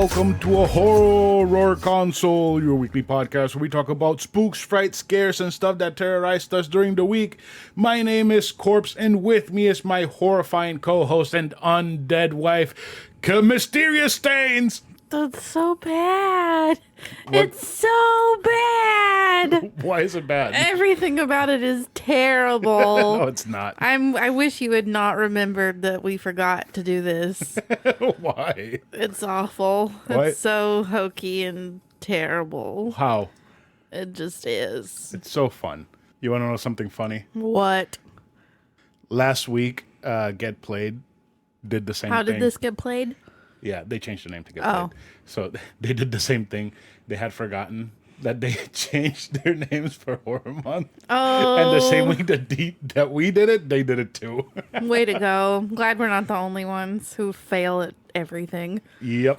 welcome to a horror console, your weekly podcast where we talk about spooks, frights, scares, and stuff that terrorized us during the week. My name is Corpse, and with me is my horrifying co-host and undead wife, Mysterious Stains. That's so bad. What? It's so bad. Why is it bad? Everything about it is terrible. No, it's not. I wish you had not remembered that we forgot to do this. Why? It's awful. What? It's so hokey and terrible. How? It just is. It's so fun. You want to know something funny? What? Last week, Get Played did the same thing. How did this get played? Yeah, they changed the name to Get Played. So they did the same thing. They had forgotten that they changed their names for Horror Month. Oh. And the same week that we did it, they did it too. Way to go. I'm glad we're not the only ones who fail at everything. Yep.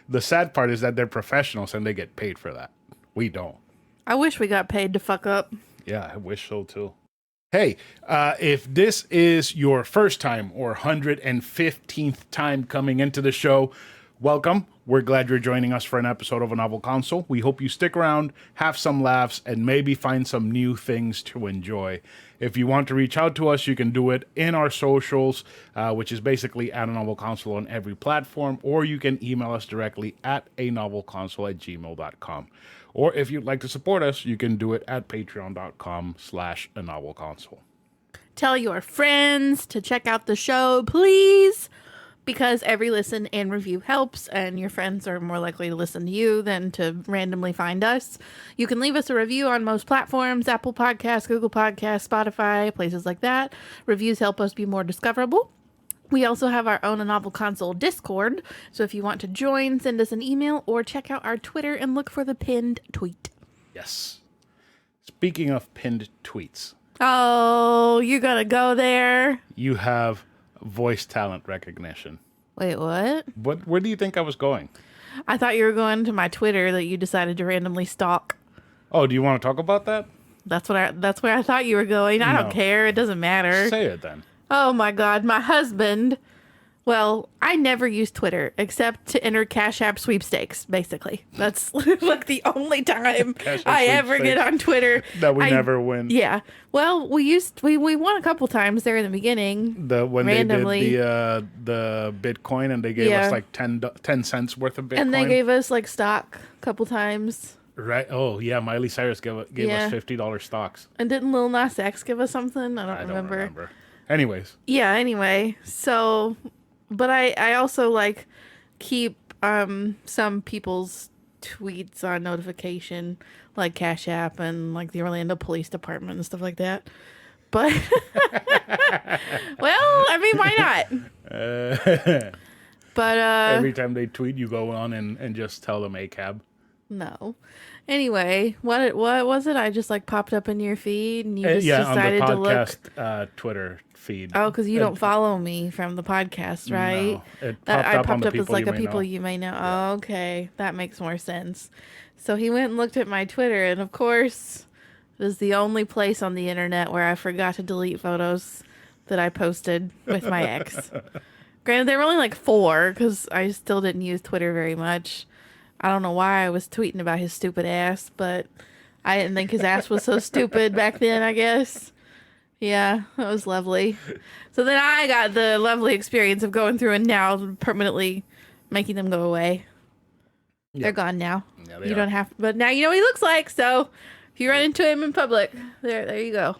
The sad part is that they're professionals and they get paid for that. We don't. I wish we got paid to fuck up. Yeah, I wish so too. Hey, if this is your first time or 115th time coming into the show, welcome. We're glad you're joining us for an episode of A Novel Console. We hope you stick around, have some laughs, and maybe find some new things to enjoy. If you want to reach out to us, you can do it in our socials, which is basically at A Novel Console on every platform, or you can email us directly at anovelconsole@gmail.com. Or if you'd like to support us, you can do it at patreon.com/anovelconsole. Tell your friends to check out the show, please, because every listen and review helps, and your friends are more likely to listen to you than to randomly find us. You can leave us a review on most platforms, Apple Podcasts, Google Podcasts, Spotify, places like that. Reviews help us be more discoverable. We also have our own A Novel Console Discord, so if you want to join, send us an email or check out our Twitter and look for the pinned tweet. Yes. Speaking of pinned tweets. Oh, you gotta go there. You have voice talent recognition. Wait, what? Where do you think I was going? I thought you were going to my Twitter that you decided to randomly stalk. Oh, do you want to talk about that? That's where I thought you were going. I don't care. It doesn't matter. Say it then. Oh my God. My husband. Well, I never use Twitter except to enter Cash App sweepstakes, basically. That's like the only time I ever get on Twitter. That we never win. Yeah. Well, we won a couple times there in the beginning. When randomly. They did the Bitcoin and they gave us like 10 cents worth of Bitcoin. And they gave us like stock a couple times. Right. Oh, yeah. Miley Cyrus gave us $50 stocks. And didn't Lil Nas X give us something? I don't remember. Anyways. Yeah, anyway. So... But I also like keep some people's tweets on notification, like Cash App and like the Orlando Police Department and stuff like that. But well, I mean, why not? But every time they tweet, you go on and just tell them ACAB. No. Anyway, what was it? I just like popped up in your feed and you just decided on the to look. podcast Twitter feed. Oh, because you don't follow me from the podcast, right? No, it popped up as like a people you may know. Yeah. Oh, okay, that makes more sense. So he went and looked at my Twitter, and of course, it is the only place on the internet where I forgot to delete photos that I posted with my ex. Granted, there were only like 4 because I still didn't use Twitter very much. I don't know why I was tweeting about his stupid ass, but I didn't think his ass was so stupid back then, I guess. Yeah, that was lovely. So then I got the lovely experience of going through and now permanently making them go away. Yep. They're gone now. Yeah, you don't have, but now you know what he looks like. So if you run into him in public, there you go.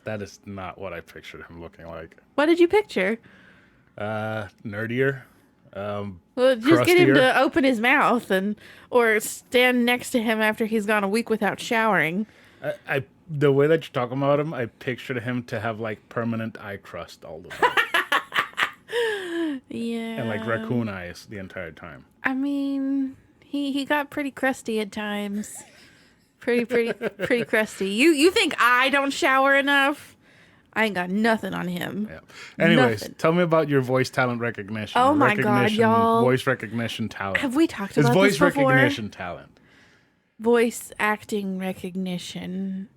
That is not what I pictured him looking like. What did you picture? Nerdier. Well, just get him to open his mouth or stand next to him after he's gone a week without showering. The way that you're talking about him, I pictured him to have like permanent eye crust all the time. Yeah. And like raccoon eyes the entire time. I mean, he got pretty crusty at times. Pretty crusty. You think I don't shower enough? I ain't got nothing on him. Yeah. Anyways, tell me about your voice talent recognition. Oh my God, y'all. Voice recognition talent. Have we talked about this before? It's voice recognition talent. Voice acting recognition.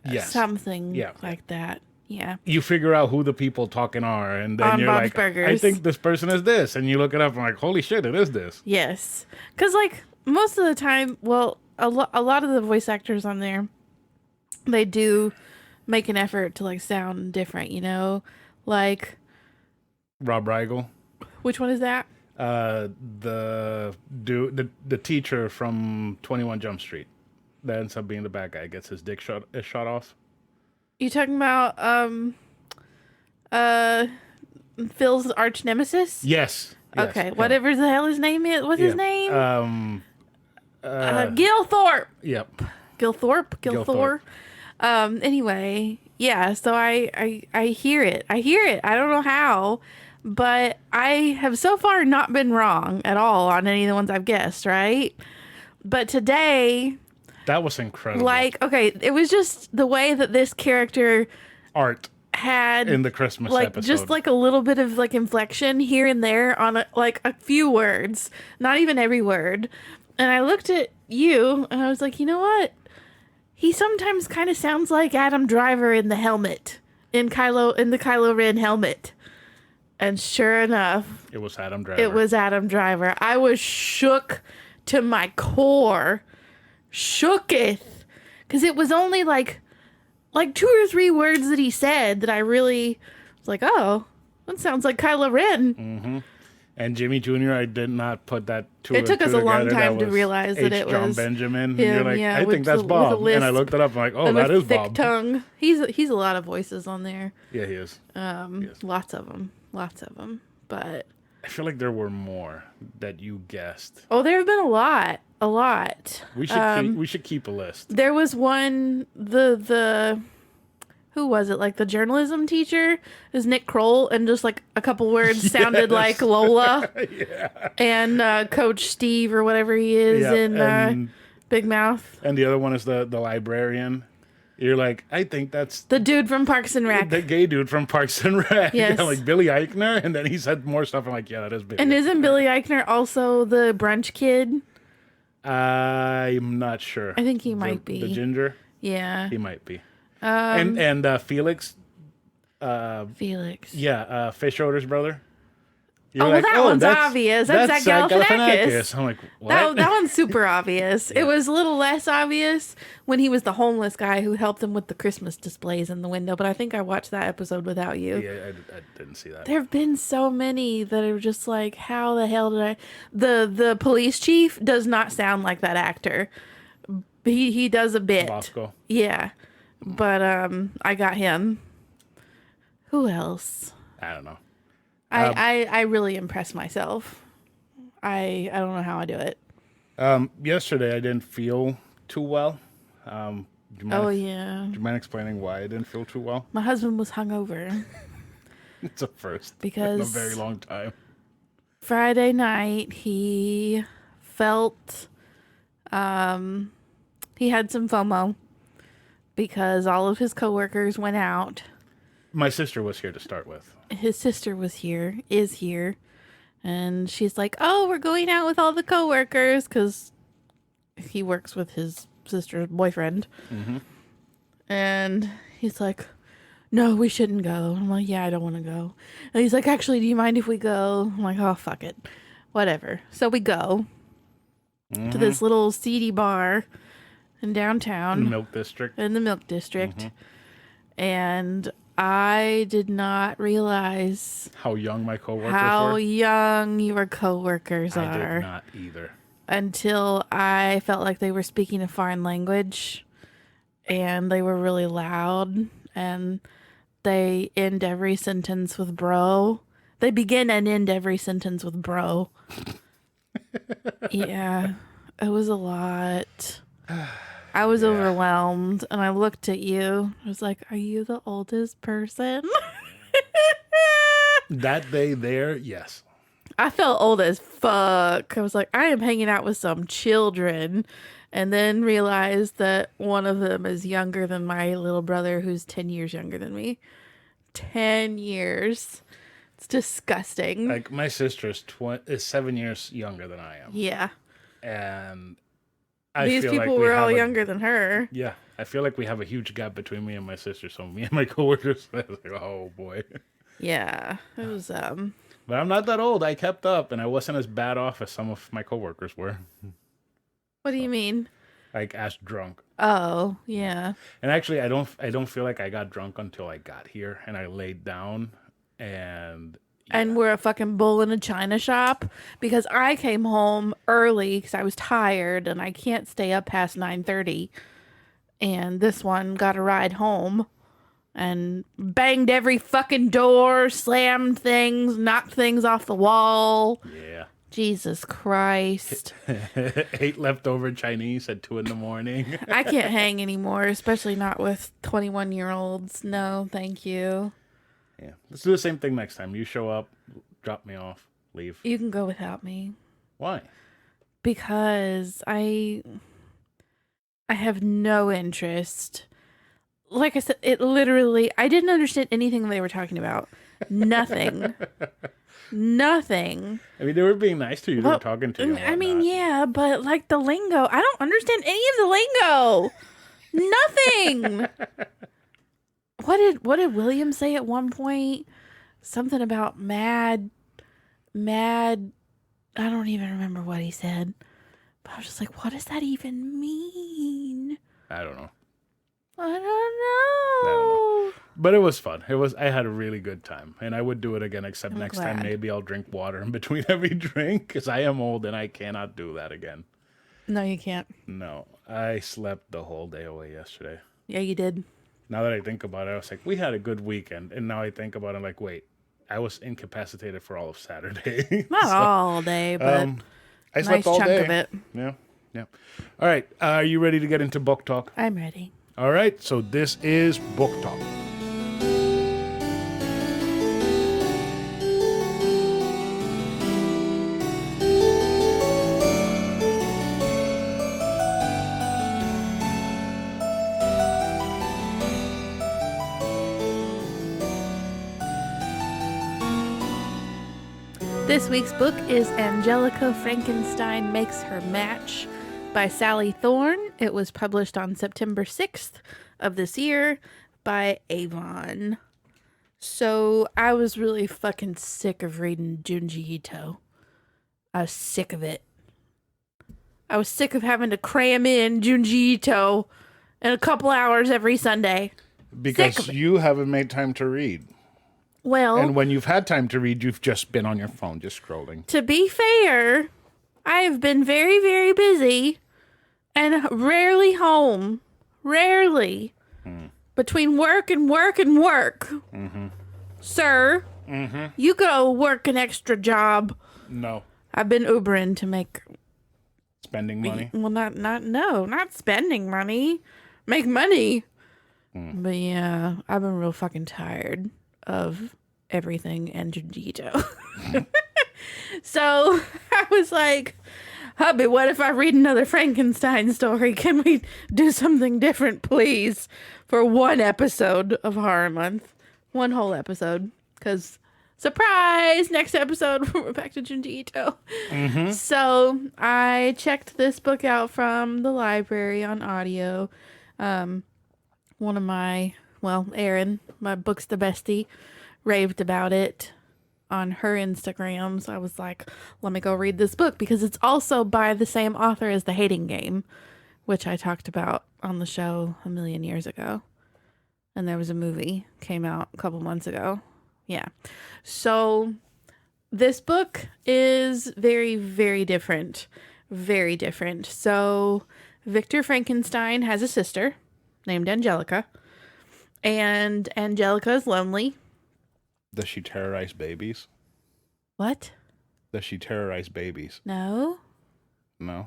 Yes. Something like that. Yeah. You figure out who the people talking are, and then On you're Bob's like, Burgers. I think this person is this, and you look it up, and like, holy shit, it is this. Yes. Because, like, most of the time, well, a lot of the voice actors on there, they do make an effort to, like, sound different, you know? Like... Rob Rigel. Which one is that? The teacher from 21 Jump Street that ends up being the bad guy, gets his dick shot off. You talking about Phil's arch nemesis? Yes. Okay, Yes. whatever the hell his name is. What's his name? Gil Thorpe. Yep. Gil Thorpe. Anyway, yeah. So I hear it. I don't know how, but I have so far not been wrong at all on any of the ones I've guessed. Right. But today, that was incredible. Like, okay, it was just the way that this character had in the Christmas episode, just like a little bit of like inflection here and there on a few words, not even every word. And I looked at you and I was like, you know what? He sometimes kind of sounds like Adam Driver in the helmet, in the Kylo Ren helmet. And sure enough, it was Adam Driver. It was Adam Driver. I was shook to my core. Shooketh. Because it was only like 2 or 3 words that he said that I really was like, oh, that sounds like Kylo Ren. Mm-hmm. And Jimmy Jr., I did not put that two It took us a long time to realize that it John was Benjamin. him, And you're like, yeah, I think that's Bob. And I looked it up. I'm like, oh, that is thick Bob. Tongue. He's a lot of voices on there. Yeah, he is. Lots of them. But I feel like there were more that you guessed. Oh, there have been a lot. We should keep a list. There was one, who was it? Like the journalism teacher is Nick Kroll, and just like a couple words sounded like Lola. Yeah. And Coach Steve or whatever he is in Big Mouth. And the other one is the librarian. You're like, I think that's the dude from Parks and Rec. The gay dude from Parks and Rec. Yes. Yeah, like Billy Eichner, and then he said more stuff. I'm like, yeah, that is Billy. And isn't Billy Eichner also the brunch kid? I'm not sure. I think he might be. The ginger? Yeah. He might be. And Felix. Felix. Yeah, Fish Schroeder's brother. You're like, that one's obvious. That's Zach Galifianakis. I'm like, what? That one's super obvious. Yeah. It was a little less obvious when he was the homeless guy who helped him with the Christmas displays in the window, but I think I watched that episode without you. Yeah, I didn't see that. There have been so many that are just like, how the hell did I... The police chief does not sound like that actor. He does a bit. Bosco. Yeah. But I got him. Who else? I don't know. I really impress myself. I don't know how I do it. Yesterday I didn't feel too well. Do you mind explaining why I didn't feel too well? My husband was hungover. It's a first because in a very long time. Friday night he felt he had some FOMO because all of his coworkers went out. My sister was here to start with. His sister is here, and she's like, oh, we're going out with all the coworkers because he works with his sister's boyfriend. Mm-hmm. And he's like, no, we shouldn't go. I'm like, yeah, I don't want to go. And he's like, actually, do you mind if we go? I'm like, oh, fuck it. Whatever. So we go to this little seedy bar in downtown. In the Milk District. Mm-hmm. And I did not realize how young my coworkers how were. young your coworkers are. I did not either. Until I felt like they were speaking a foreign language, and they were really loud, and they end every sentence with bro. They begin and end every sentence with bro. Yeah, it was a lot. I was overwhelmed, and I looked at you. I was like, are you the oldest person? That day there, yes. I felt old as fuck. I was like, I am hanging out with some children. And then realized that one of them is younger than my little brother, who's 10 years younger than me. 10 years. It's disgusting. Like, my sister is 7 years younger than I am. Yeah. And these people were all younger than her. Yeah. I feel like we have a huge gap between me and my sister. So me and my coworkers, I was like, oh boy. Yeah, it was But I'm not that old. I kept up, and I wasn't as bad off as some of my coworkers were. What do you mean? Like as drunk. Oh, yeah. And actually, I don't feel like I got drunk until I got here, and I laid down, and And we're a fucking bull in a china shop because I came home early because I was tired and I can't stay up past 9:30. And this one got a ride home and banged every fucking door, slammed things, knocked things off the wall. yeah. Jesus Christ. Ate leftover Chinese at 2 a.m. I can't hang anymore, especially not with 21-year-olds. No, thank you. Yeah. Let's do the same thing next time. You show up, drop me off, leave. You can go without me. Why? Because I have no interest. Like I said, it literally, I didn't understand anything they were talking about. Nothing. Nothing. I mean, they were being nice to you. They were talking to you. I mean, yeah, but like the lingo, I don't understand any of the lingo. Nothing. What did William say at one point? Something about mad. I don't even remember what he said. But I was just like, what does that even mean? I don't know. I don't know. But it was fun. I had a really good time, and I would do it again. Except I'm next glad. time, maybe I'll drink water in between every drink because I am old and I cannot do that again. No, you can't. No, I slept the whole day away yesterday. Yeah, you did. Now that I think about it, I was like, we had a good weekend, and now I think about it, I'm like, wait, I was incapacitated for all of Saturday. Not all day, but I nice slept all chunk day. of it. Yeah. All right, are you ready to get into book talk? I'm ready. All right, so this is book talk. This week's book is Angelika Frankenstein Makes Her Match by Sally Thorne. It was published on September 6th of this year by Avon. So I was really fucking sick of reading Junji Ito. I was sick of it. I was sick of having to cram in Junji Ito in a couple hours every Sunday. Because you haven't made time to read. Well, And when you've had time to read, you've just been on your phone, just scrolling. to be fair, I have been very, very busy and rarely home. Rarely. Between work and work and work. Mm-hmm. Sir, you go work an extra job. No. I've been Ubering to make... Spending money? Well, not spending money. Make money. But yeah, I've been real fucking tired of everything and Junji Ito. So I was like, hubby, what if I read another Frankenstein story? Can we do something different, please? For one episode of Horror Month. One whole episode. Because, surprise, next episode, we're back to Junji Ito. So I checked this book out from the library on audio. One of my, Erin, my Book's the Bestie, raved about it on her Instagram. So I was like, let me go read this book because it's also by the same author as The Hating Game, which I talked about on the show a million years ago. And there was a movie came out a couple months ago. Yeah. So this book is very, very different. Very different. So Victor Frankenstein has a sister named Angelika. And Angelika is lonely. Does she terrorize babies? What? Does she terrorize babies? No? No.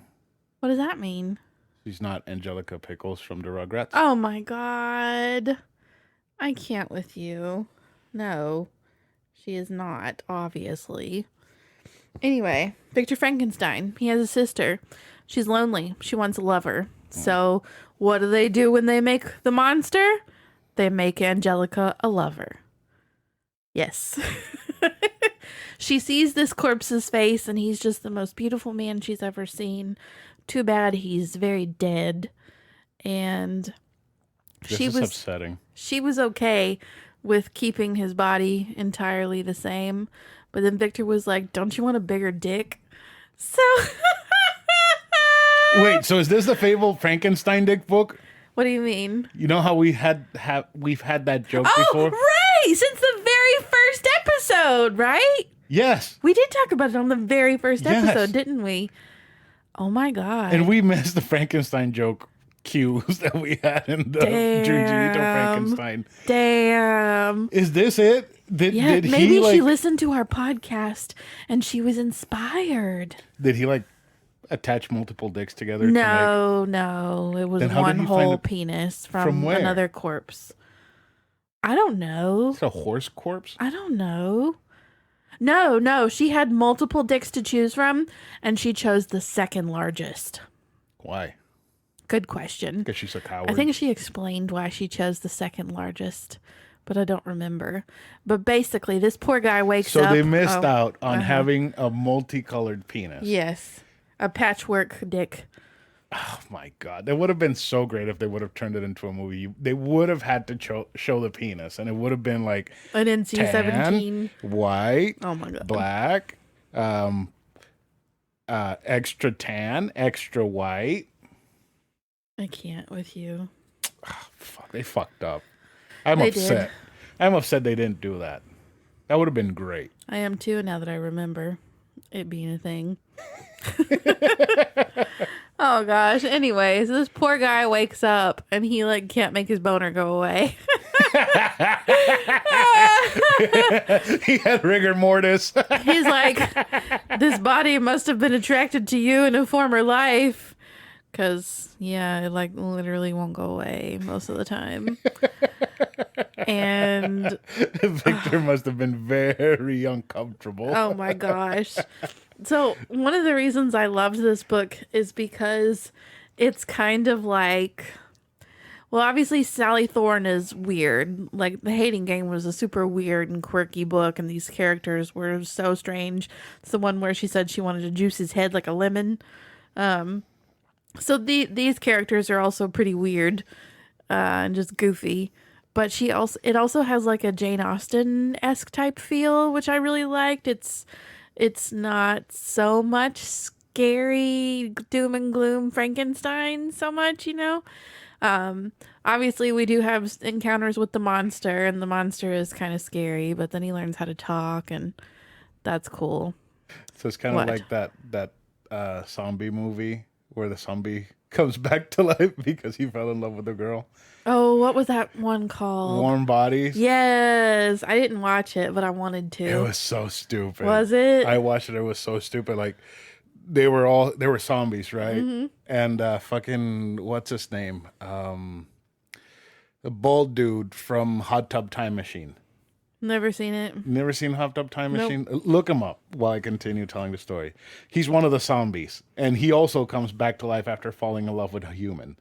What does that mean? She's not Angelica Pickles from the Rugrats? Oh my God. I can't with you. No, she is not, obviously. Anyway, Victor Frankenstein, he has a sister. She's lonely. She wants a lover. So what do they do when they make the monster? They make Angelika a lover. Yes. She sees this corpse's face and he's just the most beautiful man she's ever seen. Too bad he's very dead. And This is upsetting. She was okay with keeping his body entirely the same, but then Victor was like, "Don't you want a bigger dick?" So Wait, so is this the fabled Frankenstein dick book? what do you mean? You know how we've had that joke Oh, before? right! Since the very first episode, right? Yes. We did talk about it on the very first Yes. episode, didn't we? Oh my god! And we missed the Frankenstein joke cues that we had in the Junji Ito Frankenstein. Damn. Is this it? Yeah, did maybe he she listened to our podcast and she was inspired. Did he like attach multiple dicks together? To No, it was Then how did one he find whole it- penis from from where? another corpse. I don't know. It's a horse corpse? I don't know. No, she had multiple dicks to choose from, and she chose the second largest. Why? Good question. Because she's a coward. I think she explained why she chose the second largest, but I don't remember. But basically, this poor guy wakes up. So they missed Oh, out on having a multicolored penis. yes, a patchwork dick. Oh my God. That would have been so great if they would have turned it into a movie. They would have had to show the penis, and it would have been like An NC-17. tan, white, Oh my god. black, extra tan, extra white. I can't with you. Fuck, they fucked up. I'm They upset. did. I'm upset they didn't do that. That would have been great. I am too, now that I remember it being a thing. Oh gosh. Anyways, this poor guy wakes up and he like can't make his boner go away. He had rigor mortis. He's like, this body must have been attracted to you in a former life. Cause yeah, it like literally won't go away most of the time. And Victor must have been very uncomfortable. oh my gosh. So one of the reasons I loved this book is because it's kind of like, well, obviously Sally Thorne is weird. Like The Hating Game was a super weird and quirky book, and these characters were so strange. It's the one where she said she wanted to juice his head like a lemon. So these characters are also pretty weird and just goofy. But it also has like a Jane Austen-esque type feel, which I really liked. It's not so much scary doom and gloom Frankenstein so much, you know. Obviously we do have encounters with the monster, and the monster is kind of scary, but then he learns how to talk, and that's cool. So it's kind of What? like that zombie movie where the zombie comes back to life because he fell in love with a girl. Oh, what was that one called? Warm Bodies. Yes, I didn't watch it, but I wanted to. It was so stupid. Was it? I watched it. It was so stupid. Like they were zombies, right? Mm-hmm. And fucking what's his name? The bald dude from Hot Tub Time Machine. Never seen it. Never seen Hot Tub Time Nope. Machine? Look him up while I continue telling the story. He's one of the zombies, and he also comes back to life after falling in love with a human.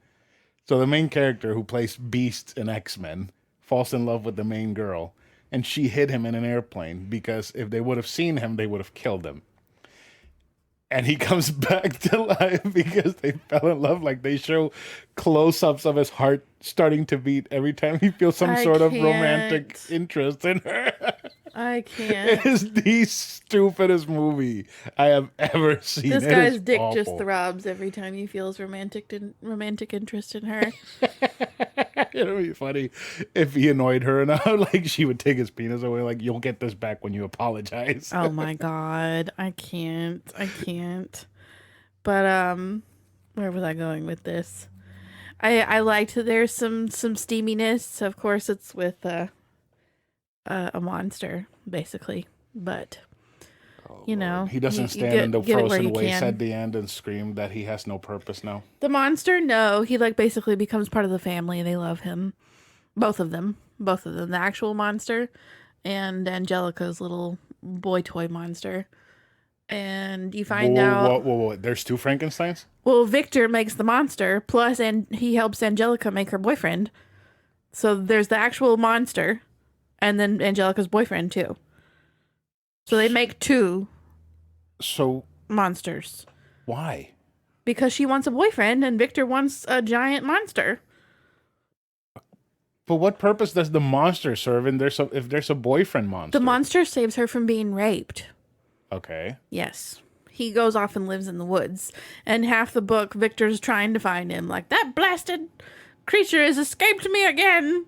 So the main character who plays Beast in X-Men falls in love with the main girl, and she hid him in an airplane because if they would have seen him, they would have killed him. And he comes back to life because they fell in love. Like they show close-ups of his heart starting to beat every time he feels some I sort of can't. romantic interest in her. I It can't. is the stupidest movie I have ever seen. This It guy's is dick awful. just throbs every time he feels romantic interest in her. It would be funny if he annoyed her enough. Like she would take his penis away. Like you'll get this back when you apologize. Oh my god, I can't. But where was I going with this? I liked that there's some steaminess. Of course, it's with a monster basically, but you know, He doesn't you stand in the get it where frozen you waste can. at the end and scream that he has no purpose now. The monster, no, he like basically becomes part of the family. They love him, both of them, the actual monster and Angelica's little boy toy monster. And you find out, Whoa. There's two Frankensteins? well, Victor makes the monster, plus, and he helps Angelica make her boyfriend. So there's the actual monster, and then Angelica's boyfriend too. So they make two So monsters why? because she wants a boyfriend and Victor wants a giant monster. But what purpose does the monster serve if there's a boyfriend monster? The monster saves her from being raped. Okay. Yes. He goes off and lives in the woods. And half the book, Victor's trying to find him. Like, that blasted creature has escaped me again.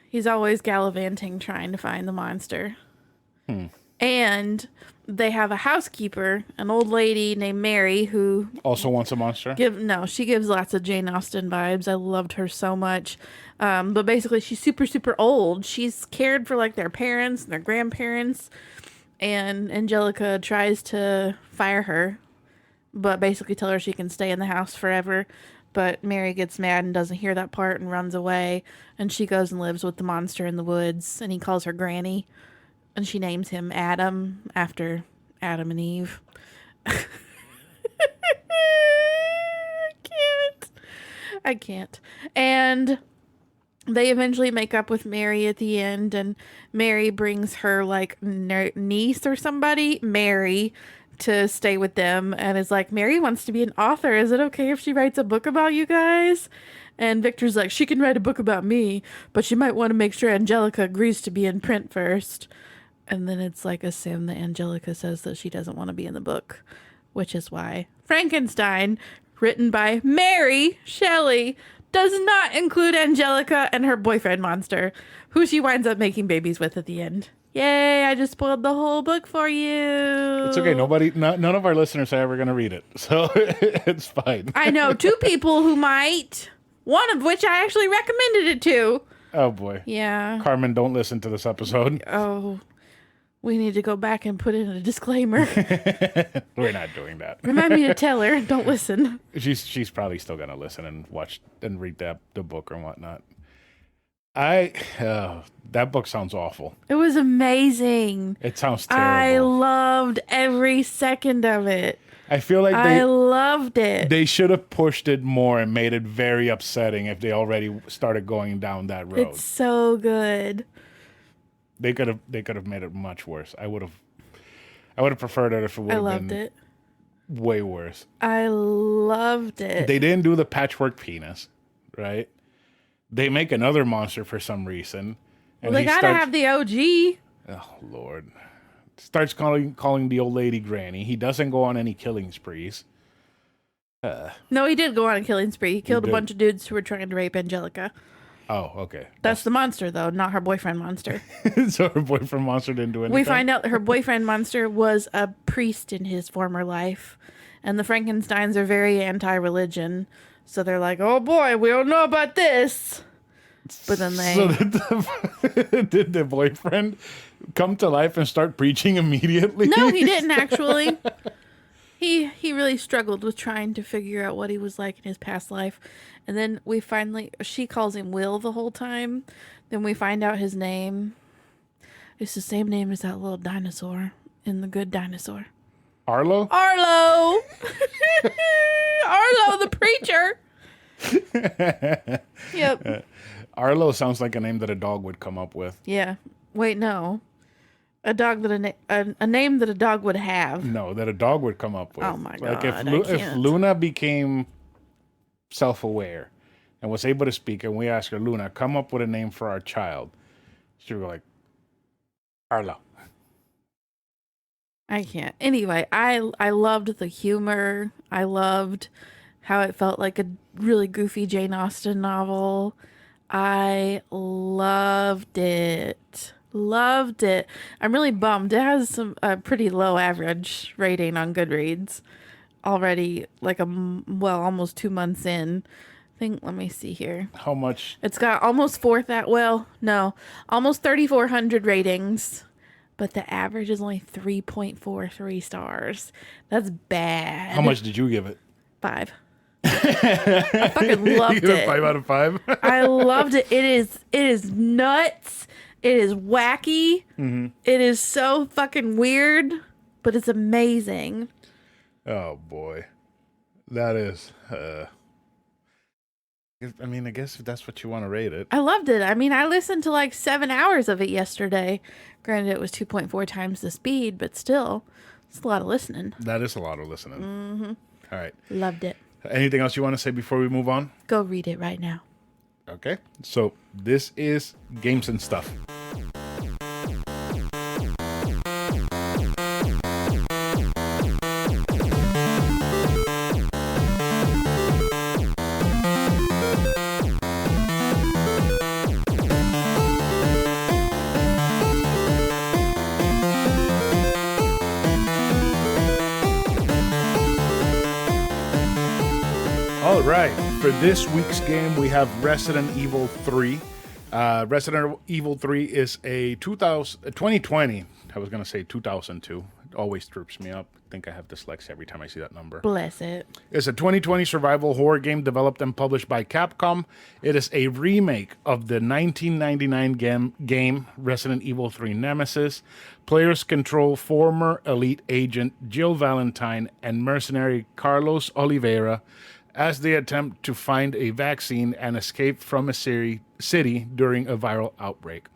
He's always gallivanting trying to find the monster. And they have a housekeeper, an old lady named Mary, who Also wants a monster? she gives lots of Jane Austen vibes. I loved her so much. But basically, she's super, super old. She's cared for, like, their parents and their grandparents. And Angelika tries to fire her, but basically tell her she can stay in the house forever. But Mary gets mad and doesn't hear that part and runs away. And she goes and lives with the monster in the woods. And he calls her Granny. And she names him Adam after Adam and Eve. I can't. And they eventually make up with Mary at the end. And Mary brings her, like, niece or somebody, Mary, to stay with them. And is like, Mary wants to be an author. Is it okay if she writes a book about you guys? And Victor's like, she can write a book about me, but she might want to make sure Angelika agrees to be in print first. And then it's like assumed that Angelika says that she doesn't want to be in the book, which is why Frankenstein, written by Mary Shelley, does not include Angelika and her boyfriend monster, who she winds up making babies with at the end. Yay, I just spoiled the whole book for you. It's okay. None of our listeners are ever going to read it. So it's fine. I know 2 people who might, one of which I actually recommended it to. Oh, boy. Yeah. Carmen, don't listen to this episode. Oh, we need to go back and put in a disclaimer. We're not doing that. Remind me to tell her, don't listen. She's probably still going to listen and watch and read the book or whatnot. That book sounds awful. It was amazing. It sounds terrible. I loved every second of it. I feel like I loved it. They should have pushed it more and made it very upsetting if they already started going down that road. It's so good. They could have made it much worse. I would have preferred it if it would have been it. way worse. I loved it. They didn't do the patchwork penis, right? They make another monster for some reason. And they gotta have the OG. Oh, Lord. Starts calling the old lady Granny. He doesn't go on any killing sprees. No, he did go on a killing spree. He killed a bunch of dudes who were trying to rape Angelika. Oh, okay. That's the monster, though, not her boyfriend monster. So her boyfriend monster didn't do anything? We find out that her boyfriend monster was a priest in his former life. And the Frankensteins are very anti-religion. So they're like, oh boy, we don't know about this. But then they... So did the boyfriend come to life and start preaching immediately? No, he didn't actually. He really struggled with trying to figure out what he was like in his past life. And then she calls him Will the whole time. Then we find out his name. It's the same name as that little dinosaur in The Good Dinosaur. Arlo? Arlo! Arlo the preacher! Yep. Arlo sounds like a name that a dog would come up with. Yeah. Wait, no. A name that a dog would have. No, that a dog would come up with. Oh my God, if Luna became self-aware and was able to speak, and we asked her, Luna, come up with a name for our child, she would go like, Arlo. I can't. Anyway, I loved the humor. I loved how it felt like a really goofy Jane Austen novel. I loved it. Loved it. I'm really bummed. It has a pretty low average rating on Goodreads already, like almost 2 months in. Let me see here. How much? It's got almost 3,400 ratings. But the average is only 3.43 stars. That's bad. How much did you give it? 5. I fucking loved you give it. 5 out of 5? I loved it. It is nuts. It is wacky. Mm-hmm. It is so fucking weird, but it's amazing. Oh boy. That is I guess if that's what you want to rate it. I loved it. I mean, I listened to like 7 hours of it yesterday. Granted, it was 2.4 times the speed, but still, it's a lot of listening. That is a lot of listening. Mm-hmm. All right. Loved it. Anything else you want to say before we move on? Go read it right now. Okay, so this is Games and Stuff. All right, for this week's game, we have Resident Evil 3. Resident Evil 3 is a 2020. I was going to say 2002. It always trips me up. I think I have dyslexia every time I see that number. Bless it. It's a 2020 survival horror game developed and published by Capcom. It is a remake of the 1999 game Resident Evil 3 Nemesis. Players control former elite agent Jill Valentine and mercenary Carlos Oliveira as they attempt to find a vaccine and escape from a city during a viral outbreak.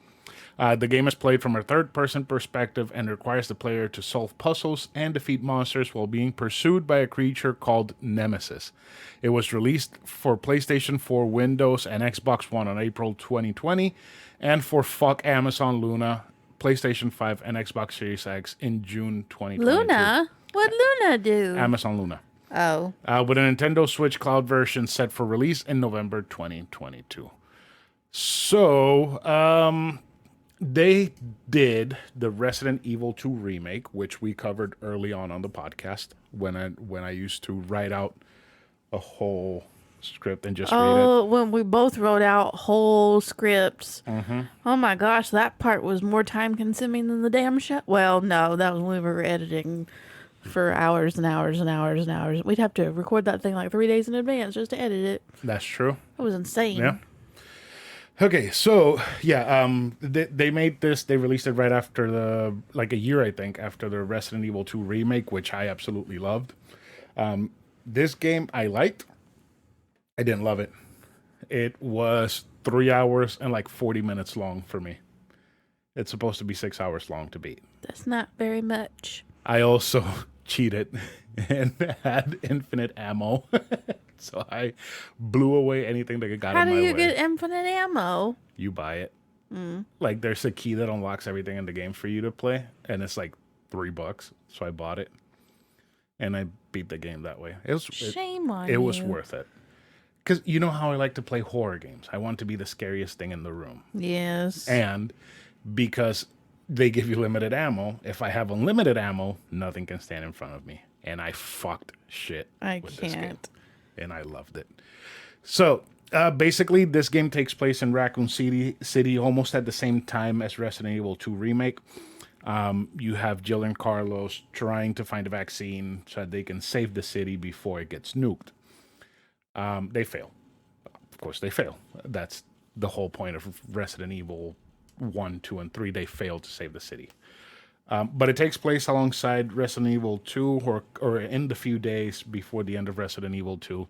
The game is played from a third-person perspective and requires the player to solve puzzles and defeat monsters while being pursued by a creature called Nemesis. It was released for PlayStation 4, Windows, and Xbox One on April 2020, and for Fuck Amazon Luna, PlayStation 5, and Xbox Series X in June 2022. Luna? What'd Luna do? Amazon Luna. Oh. With a Nintendo Switch Cloud version set for release in November 2022. So, they did the Resident Evil 2 remake, which we covered early on the podcast when I used to write out a whole script and just read it. Oh, when we both wrote out whole scripts. Mm-hmm. Oh my gosh, that part was more time consuming than the damn show. Well, no, that was when we were editing for hours and hours and hours and hours. We'd have to record that thing like 3 days in advance just to edit it. That's true. It was insane. Yeah. Okay, so yeah, they made this. They released it right after a year, I think, after the Resident Evil 2 remake, which I absolutely loved. This game I liked. I didn't love it. It was 3 hours and like 40 minutes long for me. It's supposed to be 6 hours long to beat. That's not very much. I also cheated and had infinite ammo. So I blew away anything that got in my way. How do you get infinite ammo? You buy it. Like there's a key that unlocks everything in the game for you to play, and it's like $3. So I bought it, and I beat the game that way. Shame on you. It was worth it. Because you know how I like to play horror games. I want to be the scariest thing in the room. Yes. And because they give you limited ammo, if I have unlimited ammo, nothing can stand in front of me. And I fucked shit with this game. And I loved it. So, basically, this game takes place in Raccoon City almost at the same time as Resident Evil 2 Remake. You have Jill and Carlos trying to find a vaccine so that they can save the city before it gets nuked. They fail. Of course, they fail. That's the whole point of Resident Evil 1, 2, and 3. They fail to save the city. But it takes place alongside Resident Evil 2 or in the few days before the end of Resident Evil 2.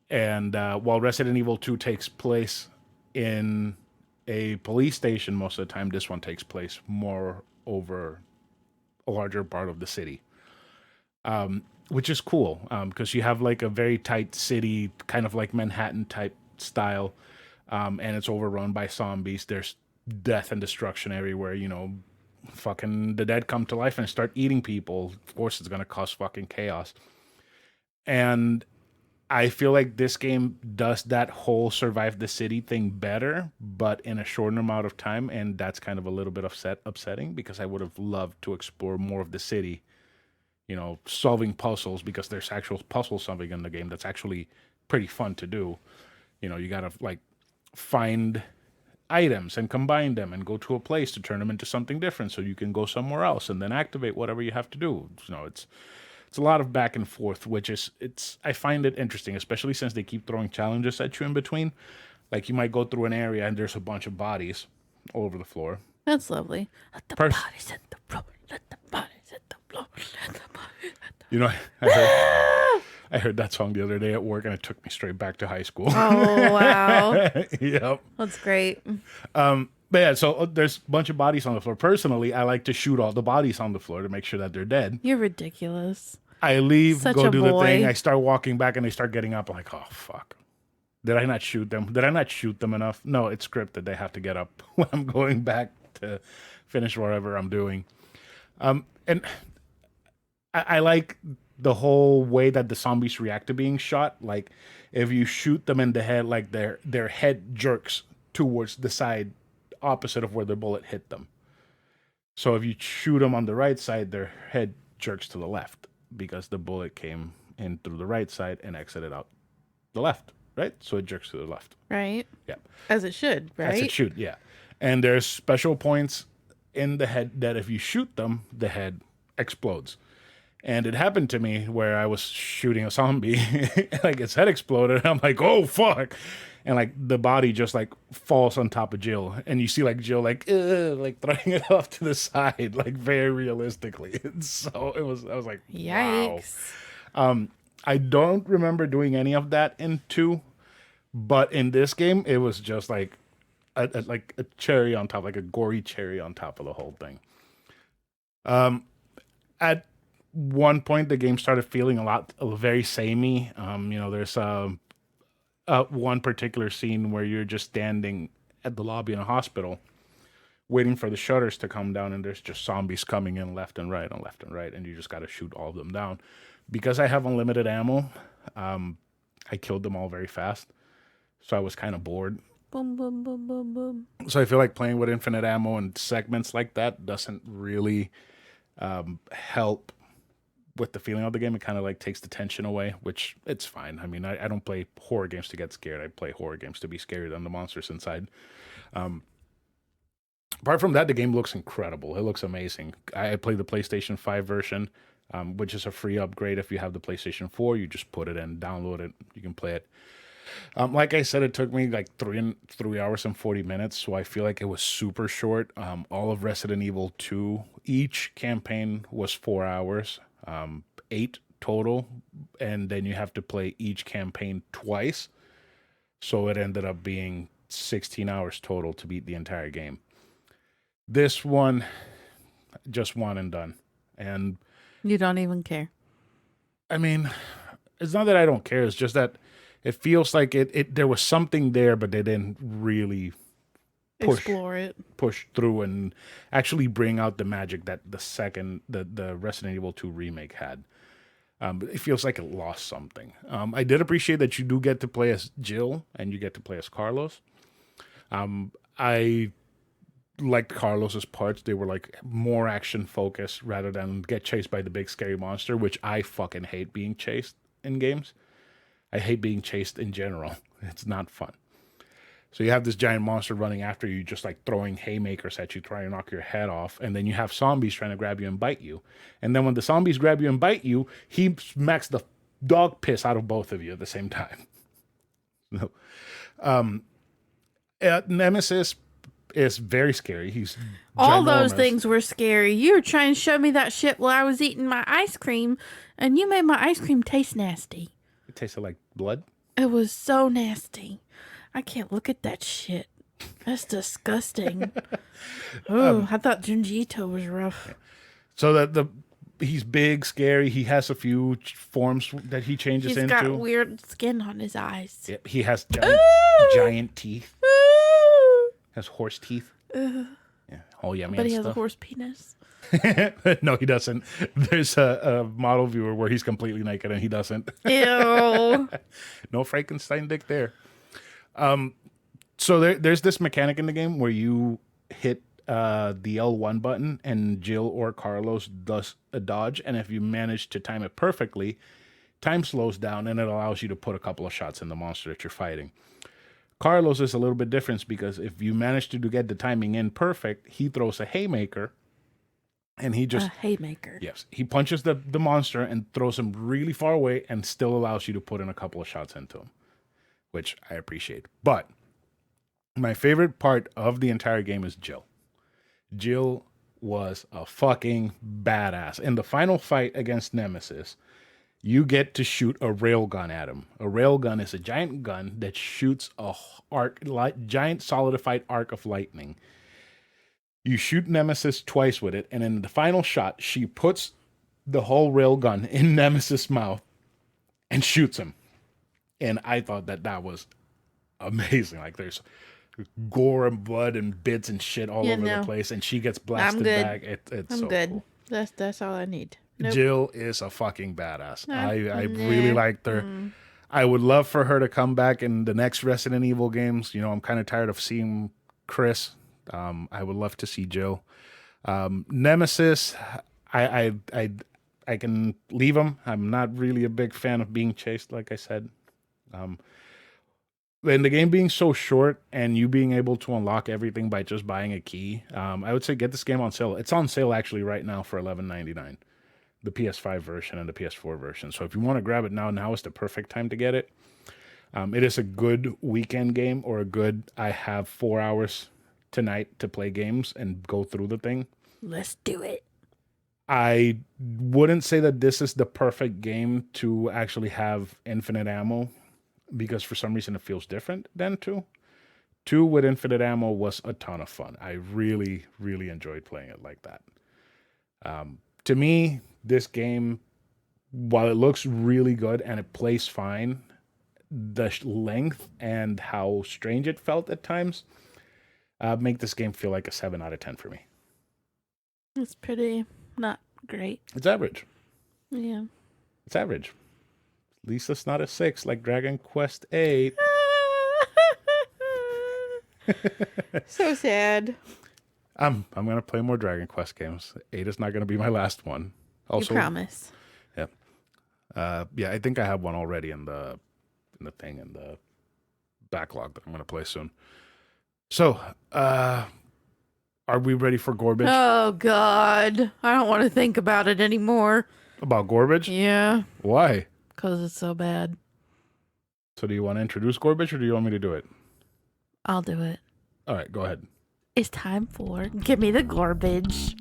And while Resident Evil 2 takes place in a police station most of the time, this one takes place more over a larger part of the city. Which is cool because you have like a very tight city, kind of like Manhattan type style. And it's overrun by zombies. There's death and destruction everywhere, fucking the dead come to life and start eating people. Of course, it's going to cause fucking chaos. And I feel like this game does that whole survive the city thing better, but in a shorter amount of time. And that's kind of a little bit upsetting because I would have loved to explore more of the city, solving puzzles, because there's actual puzzle solving in the game that's actually pretty fun to do. You got to like find items and combine them and go to a place to turn them into something different so you can go somewhere else and then activate whatever you have to do. It's a lot of back and forth, which is I find it interesting, especially since they keep throwing challenges at you in between. Like you might go through an area and there's a bunch of bodies all over the floor. That's lovely. Let the bodies hit the floor. Let the bodies hit the floor. Let the bodies hit the floor. I heard that song the other day at work, and it took me straight back to high school. Oh, wow. Yep. That's great. But yeah, so there's a bunch of bodies on the floor. Personally, I like to shoot all the bodies on the floor to make sure that they're dead. You're ridiculous. I leave, Such go a do boy. the thing. I start walking back, and they start getting up. I'm like, oh, fuck. Did I not shoot them? Did I not shoot them enough? No, it's scripted. They have to get up when I'm going back to finish whatever I'm doing. And I like the whole way that the zombies react to being shot. Like if you shoot them in the head, like their head jerks towards the side opposite of where the bullet hit them. So if you shoot them on the right side, their head jerks to the left because the bullet came in through the right side and exited out the left, right? So it jerks to the left. Right. Yeah. As it should, right? As it should, yeah. And there's special points in the head that if you shoot them, the head explodes. And it happened to me where I was shooting a zombie, like its head exploded, and I'm like, oh fuck. And like the body just like falls on top of Jill. And you see like Jill like throwing it off to the side, like very realistically. So I was like, Yikes. wow. I don't remember doing any of that in 2, but in this game, it was just like a cherry on top, like a gory cherry on top of the whole thing. At one point, the game started feeling very samey. There's one particular scene where you're just standing at the lobby in a hospital, waiting for the shutters to come down, and there's just zombies coming in left and right, and you just got to shoot all of them down. Because I have unlimited ammo, I killed them all very fast, so I was kind of bored. Boom, boom, boom, boom, boom. So I feel like playing with infinite ammo and segments like that doesn't really help with the feeling of the game. It kind of like takes the tension away, which it's fine. I mean, I don't play horror games to get scared. I play horror games to be scarier than the monsters inside. Apart from that, the game looks incredible. It looks amazing. I played the PlayStation 5 version, which is a free upgrade. If you have the PlayStation 4, you just put it in, download it, you can play it. Like I said, it took me like 3 hours and 40 minutes, so I feel like it was super short. All of Resident Evil 2, each campaign was 4 hours, 8 total, and then you have to play each campaign twice, so it ended up being 16 hours total to beat the entire game. This one, just one and done. And You don't even care. I mean, it's not that I don't care, it's just that it feels like it there was something there, but they didn't really push through and actually bring out the magic that the Resident Evil 2 remake had. It feels like it lost something. I did appreciate that you do get to play as Jill and you get to play as Carlos. I liked Carlos's parts. They were like more action focused rather than get chased by the big scary monster, which I fucking hate being chased in games. I hate being chased in general. It's not fun. So you have this giant monster running after you, just like throwing haymakers at you, trying to knock your head off. And then you have zombies trying to grab you and bite you. And then when the zombies grab you and bite you, he smacks the dog piss out of both of you at the same time. No. Nemesis is very scary. He's all those ginormous. things were scary. You were trying to show me that shit while I was eating my ice cream, and you made my ice cream taste nasty. It tasted like blood. It was so nasty. I can't look at that shit. That's disgusting. Oh, I thought Junjito was rough. So that he's big, scary. He has a few forms that he changes into. He's got weird skin on his eyes. Yep, he has giant teeth. Has horse teeth. Yeah. Oh yeah, man. But he has a horse penis. No, he doesn't. There's a model viewer where he's completely naked and he doesn't. Ew. No Frankenstein dick there. So there's this mechanic in the game where you hit the L1 button and Jill or Carlos does a dodge, and if you manage to time it perfectly, time slows down and it allows you to put a couple of shots in the monster that you're fighting. Carlos is a little bit different because if you manage to get the timing in perfect, he throws a haymaker. And he just... A haymaker. Yes. He punches the monster and throws him really far away and still allows you to put in a couple of shots into him, which I appreciate. But my favorite part of the entire game is Jill. Jill was a fucking badass. In the final fight against Nemesis, you get to shoot a railgun at him. A railgun is a giant gun that shoots a giant solidified arc of lightning. You shoot Nemesis twice with it, and in the final shot, she puts the whole railgun in Nemesis' mouth and shoots him. And I thought that was amazing. Like there's gore and blood and bits and shit all over the place, and she gets blasted back. It's I'm so good. cool. That's all I need. Nope. Jill is a fucking badass. I really liked her. I would love for her to come back in the next Resident Evil games. You know, I'm kind of tired of seeing Chris. I would love to see Jill. Nemesis, I can leave him. I'm not really a big fan of being chased, like I said. And the game being so short and you being able to unlock everything by just buying a key, I would say get this game on sale. It's on sale actually right now for $11.99, the PS5 version and the PS4 version. So if you want to grab it now is the perfect time to get it. It is a good weekend game or a good, I have 4 hours tonight to play games and go through the thing. Let's do it. I wouldn't say that this is the perfect game to actually have infinite ammo, because for some reason it feels different than 2. 2 with infinite ammo was a ton of fun. I really, really enjoyed playing it like that. To me, this game, while it looks really good and it plays fine, the length and how strange it felt at times make this game feel like a 7 out of 10 for me. It's pretty not great. It's average. Yeah. It's average. At least it's not a 6 like Dragon Quest 8. So sad. I'm gonna play more Dragon Quest games. 8 is not gonna be my last one. Also, you promise. Yeah. Yeah, I think I have one already in the backlog that I'm gonna play soon. So, are we ready for Gorbage? Oh God, I don't want to think about it anymore. About Gorbage? Yeah. Why? Because it's so bad. So do you want to introduce Gorbage or do you want me to do it? I'll do it. All right, go ahead. It's time for Give Me the Garbage.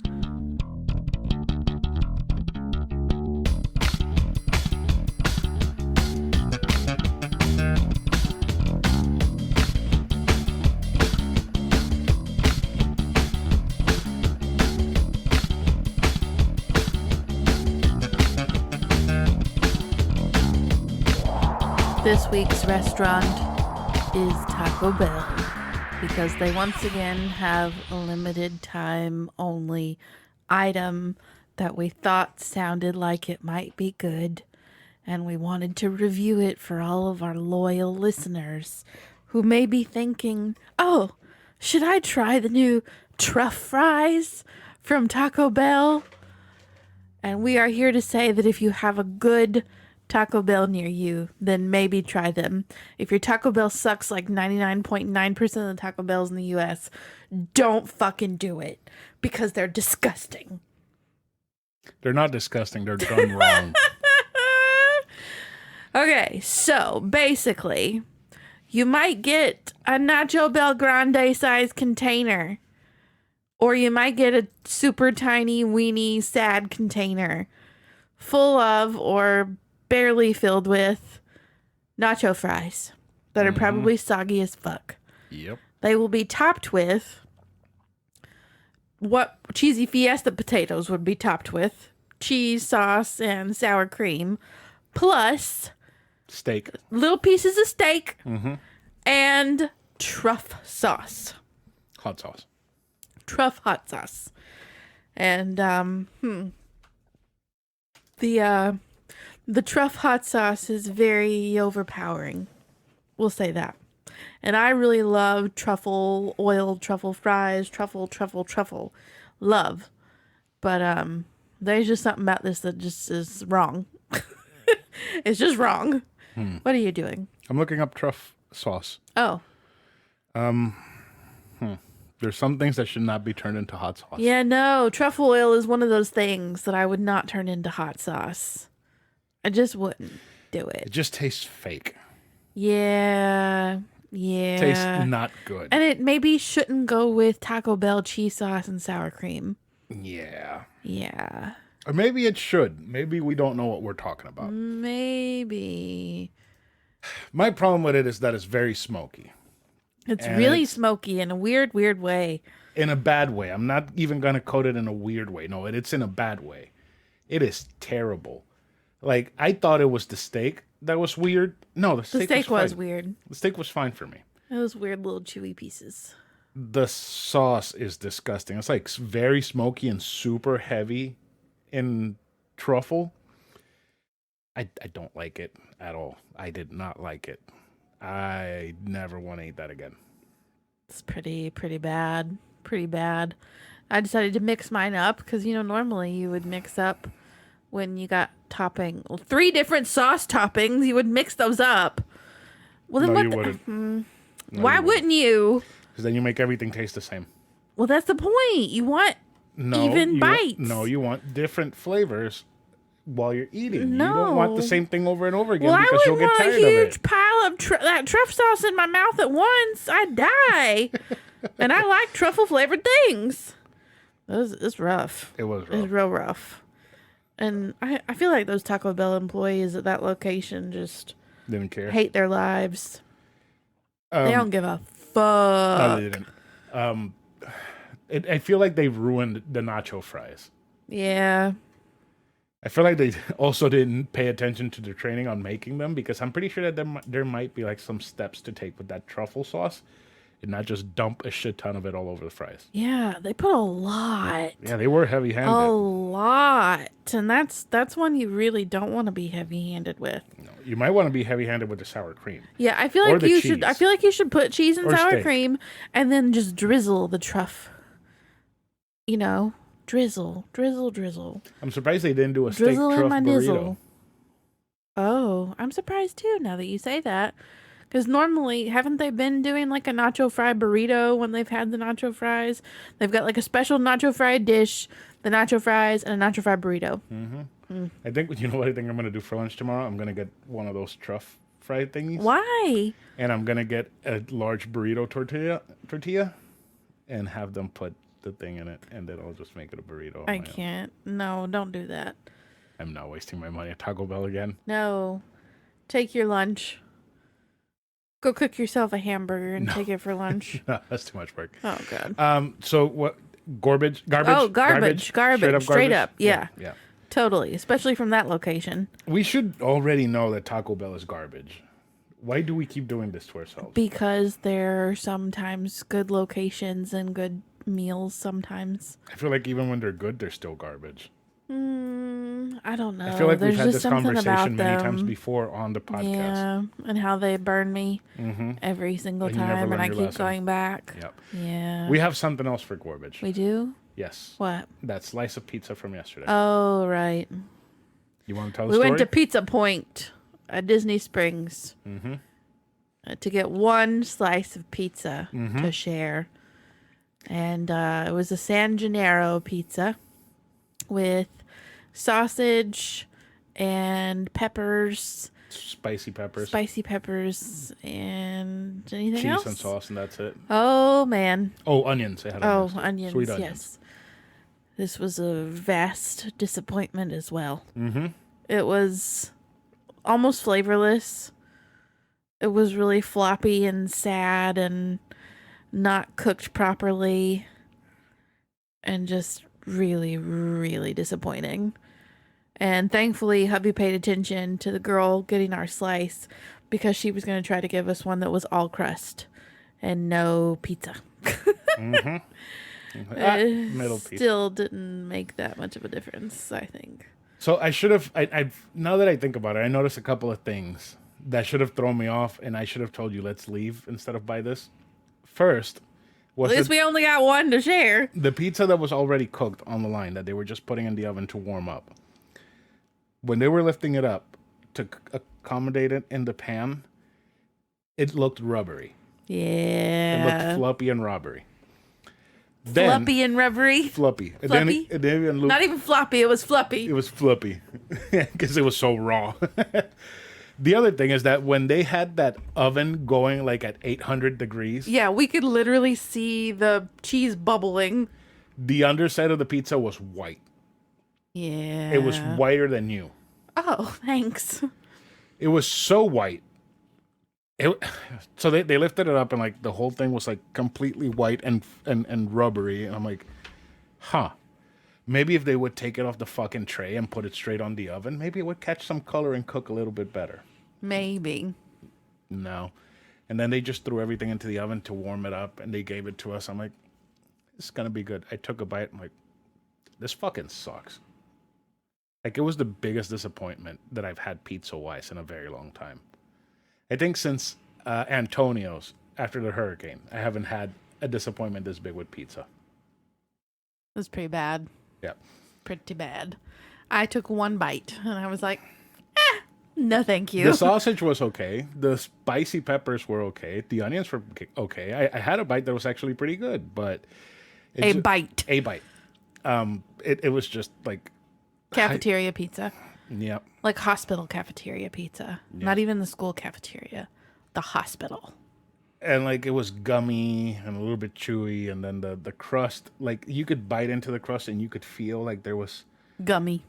This week's restaurant is Taco Bell, because they once again have a limited time only item that we thought sounded like it might be good, and we wanted to review it for all of our loyal listeners who may be thinking, oh, should I try the new Truff fries from Taco Bell? And we are here to say that if you have a good Taco Bell near you, then maybe try them. If your Taco Bell sucks like 99.9% of the Taco Bells in the US, don't fucking do it, because they're disgusting. They're not disgusting, they're done wrong. Okay, so basically, you might get a Nacho Bel Grande size container, or you might get a super tiny, weeny, sad container full of, or barely filled with, nacho fries that are probably soggy as fuck. Yep. They will be topped with what cheesy fiesta potatoes would be topped with: cheese, sauce, and sour cream, plus steak, little pieces of steak, and truff sauce. hot sauce. Truff hot sauce. And the truff hot sauce is very overpowering. We'll say that. And I really love truffle oil, truffle fries, truffle. Love. But there's just something about this that just is wrong. It's just wrong. What are you doing? I'm looking up truff sauce. Oh. There's some things that should not be turned into hot sauce. Yeah, no. Truffle oil is one of those things that I would not turn into hot sauce. I just wouldn't do it. It just tastes fake. Yeah. Tastes not good. And it maybe shouldn't go with Taco Bell cheese sauce and sour cream. Yeah. Yeah. Or maybe it should. Maybe we don't know what we're talking about. Maybe. My problem with it is that it's very smoky. It's really smoky in a weird way. In a bad way. I'm not even going to code it in a weird way. No, it's in a bad way. It is terrible. Like, I thought it was the steak that was weird. No, the steak was fine. weird. The steak was fine for me. Those weird little chewy pieces. The sauce is disgusting. It's like very smoky and super heavy in truffle. I don't like it at all. I did not like it. I never want to eat that again. It's pretty bad. Pretty bad. I decided to mix mine up because, normally you would mix up when you got topping. Well, 3 different sauce toppings. You would mix those up. Well, then No, you wouldn't. Why wouldn't you? Because then you make everything taste the same. Well, that's the point. You want even bites. You want different flavors while you're eating. No. You don't want the same thing over and over again Well, because I you'll wouldn't get want tired a of it. huge pile of that truff sauce in my mouth at once. I'd die. And I like truffle flavored things. It's rough. It was rough. It was real rough. And I feel like those Taco Bell employees at that location just Didn't care. hate their lives. They don't give a fuck. No, they didn't. I feel like they've ruined the nacho fries. Yeah. I feel like they also didn't pay attention to their training on making them because I'm pretty sure that there might be like some steps to take with that truffle sauce and not just dump a shit ton of it all over the fries. Yeah, they put a lot. Yeah, they were heavy-handed. A lot. And that's one you really don't want to be heavy-handed with. No, you might want to be heavy-handed with the sour cream. Yeah, I feel Or like the you should. I cheese. feel like you should put cheese and Or sour steak. cream, and then just drizzle the truff. Drizzle. I'm surprised they didn't do a Drizzle steak in truff my burrito. nizzle. Oh, I'm surprised too. Now that you say that, because normally haven't they been doing like a nacho fry burrito when they've had the nacho fries? They've got like a special nacho fry dish, the nacho fries, and a nacho fry burrito. I think, you know what I think I'm going to do for lunch tomorrow? I'm going to get one of those truff fry thingies. Why? And I'm going to get a large burrito tortilla and have them put the thing in it. And then I'll just make it a burrito. on I my own. can't. No, don't do that. I'm not wasting my money at Taco Bell again. No. Take your lunch. Go cook yourself a hamburger and take it for lunch. No, that's too much work. Oh, God. So what? Garbage? Oh, garbage. Straight up. Yeah. Yeah. Totally. Especially from that location. We should already know that Taco Bell is garbage. Why do we keep doing this to ourselves? Because there are sometimes good locations and good meals sometimes. I feel like even when they're good, they're still garbage. I don't know. I feel like There's we've had just this something conversation about many times them. before on the podcast. Yeah, and how they burn me every single And you never time, and learn I your keep lesson. going back. Yep. Yeah. We have something else for garbage. We do? Yes. What? That slice of pizza from yesterday. Oh, right. You want to tell the We story? went to Pizza Point at Disney Springs to get one slice of pizza to share. And it was a San Gennaro pizza with sausage and peppers, Spicy peppers. and anything Cheese else? and sauce, and that's it. Oh, man. Oh, onions. They had Oh, onions. onions, Sweet onions. yes. This was a vast disappointment as well. It was almost flavorless. It was really floppy and sad and not cooked properly and just really, really disappointing. And thankfully, hubby paid attention to the girl getting our slice because she was going to try to give us one that was all crust and no pizza. Middle piece. Still didn't make that much of a difference, I think. So I should have. Now that I think about it, I noticed a couple of things that should have thrown me off, and I should have told you let's leave instead of buy this. First, At least we only got one to share. the pizza that was already cooked on the line that they were just putting in the oven to warm up. When they were lifting it up to accommodate it in the pan, it looked rubbery. It Yeah. looked floppy and rubbery. Then, Floppy and rubbery. Floppy. And Floppy? then it even looked, Not even floppy, it was floppy. it was floppy because it was so raw. The other thing is that when they had that oven going like at 800 degrees, Yeah, we could literally see the cheese bubbling. the underside of the pizza was white. Yeah. It was whiter than you. Oh, thanks. It was so white. So they lifted it up and like the whole thing was like completely white and rubbery. And I'm like, huh. Maybe if they would take it off the fucking tray and put it straight on the oven, maybe it would catch some color and cook a little bit better. Maybe. No. And then they just threw everything into the oven to warm it up, and they gave it to us. I'm like, this is going to be good. I took a bite. I'm like, this fucking sucks. Like, it was the biggest disappointment that I've had pizza-wise in a very long time. I think since Antonio's, after the hurricane, I haven't had a disappointment this big with pizza. It was pretty bad. Yeah. Pretty bad. I took one bite, and I was like, no thank you. The sausage was okay. The spicy peppers were okay. The onions were okay. I had a bite that was actually pretty good, but... A bite. It was just like... Cafeteria pizza. Yeah. Like hospital cafeteria pizza. Yeah. Not even the school cafeteria. The hospital. And like, it was gummy and a little bit chewy, and then the crust, like, you could bite into the crust and you could feel like there was... Gummy.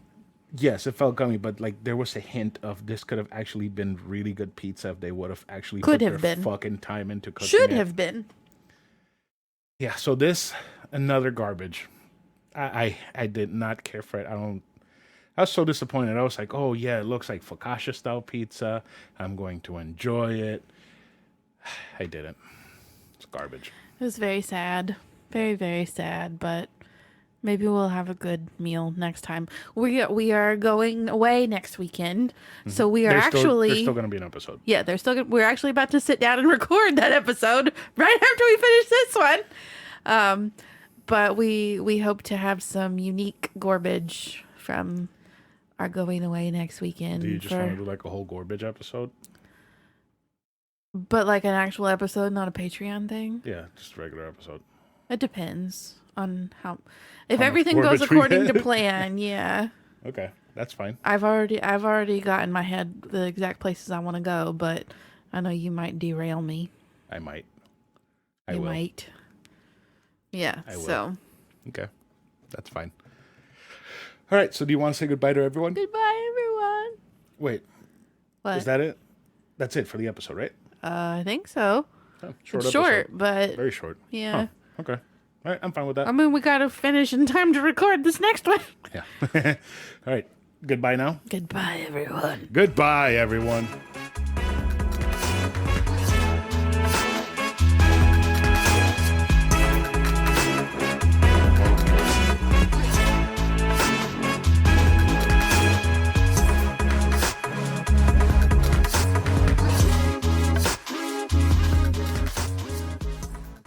Yes, it felt gummy, but like there was a hint of this could have actually been really good pizza if they would have actually put their fucking time into cooking Should it. have been. Yeah, so this, another garbage. I did not care for it. I was so disappointed. I was like, oh yeah, it looks like focaccia style pizza. I'm going to enjoy it. I didn't. It's garbage. It was very sad. Very, very sad, but maybe we'll have a good meal next time. We are going away next weekend, so we are there's still going to be an episode. Yeah, we're actually about to sit down and record that episode right after we finish this one. But we hope to have some unique garbage from our going away next weekend. Do you just want to do like a whole garbage episode? But like an actual episode, not a Patreon thing? Yeah, just a regular episode. It depends on how everything goes according to plan, yeah. Okay, that's fine. I've already got in my head the exact places I want to go, but I know you might derail me. I might. You might. Yeah, I will. so. Okay, that's fine. All right, so do you want to say goodbye to everyone? Goodbye, everyone. Wait. What? Is that it? That's it for the episode, right? I think so. Oh, short, but... Very short. Yeah. Huh. Okay. All right, I'm fine with that. I mean, we got to finish in time to record this next one. Yeah. All right. Goodbye now. Goodbye, everyone. Goodbye, everyone.